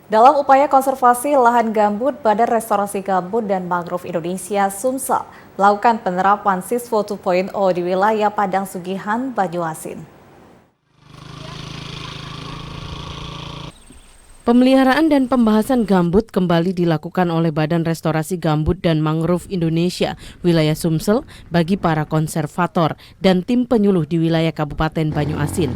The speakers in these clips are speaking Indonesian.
Dalam upaya konservasi lahan gambut, Badan Restorasi Gambut dan Mangrove Indonesia (Sumsel) melakukan penerapan Siswo 2.0 di wilayah Padang Sugihan, Banyuasin. Pemeliharaan dan pembahasan gambut kembali dilakukan oleh Badan Restorasi Gambut dan Mangrove Indonesia wilayah Sumsel bagi para konservator dan tim penyuluh di wilayah Kabupaten Banyuasin.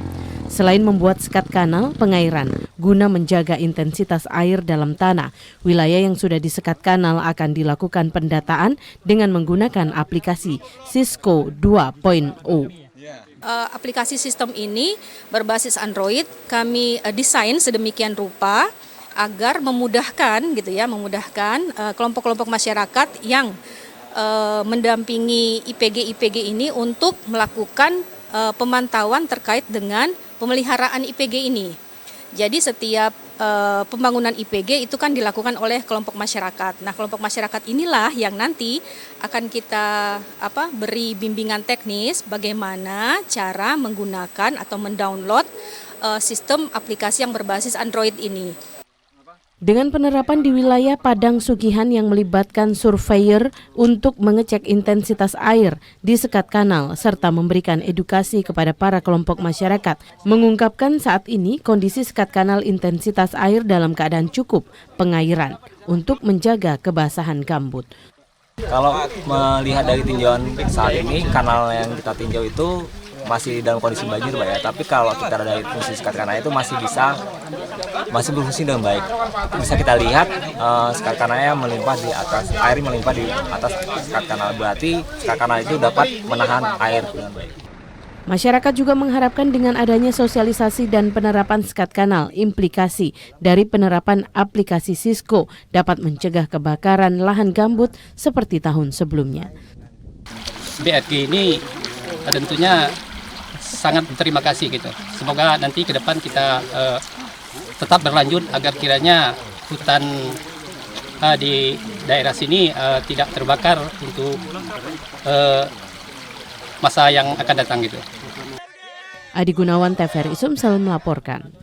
Selain membuat sekat kanal pengairan guna menjaga intensitas air dalam tanah, wilayah yang sudah disekat kanal akan dilakukan pendataan dengan menggunakan aplikasi Siswo 2.0. Aplikasi sistem ini berbasis Android kami desain sedemikian rupa agar memudahkan kelompok-kelompok masyarakat yang mendampingi IPG ini untuk melakukan pemantauan terkait dengan pemeliharaan IPG ini. Jadi setiap pembangunan IPG itu kan dilakukan oleh kelompok masyarakat. Nah, kelompok masyarakat inilah yang nanti akan kita beri bimbingan teknis bagaimana cara menggunakan atau mendownload sistem aplikasi yang berbasis Android ini. Dengan penerapan di wilayah Padang Sugihan yang melibatkan surveyor untuk mengecek intensitas air di sekat kanal serta memberikan edukasi kepada para kelompok masyarakat, mengungkapkan saat ini kondisi sekat kanal intensitas air dalam keadaan cukup pengairan untuk menjaga kebasahan gambut. Kalau melihat dari tinjauan saat ini, kanal yang kita tinjau itu masih dalam kondisi banjir, Pak ya. Tapi kalau kita dari fungsi sekat kanal itu masih berfungsi dengan baik. Bisa kita lihat sekat kanalnya melimpah di atas, air melimpah di atas sekat kanal, berarti sekat kanal itu dapat menahan air dengan baik. Masyarakat juga mengharapkan dengan adanya sosialisasi dan penerapan sekat kanal, implikasi dari penerapan aplikasi Siswo dapat mencegah kebakaran lahan gambut seperti tahun sebelumnya. BRG ini tentunya sangat berterima kasih gitu. Semoga nanti ke depan kita tetap berlanjut agar kiranya hutan di daerah sini tidak terbakar untuk masa yang akan datang gitu. Adi Gunawan, TVRI Sumsel melaporkan.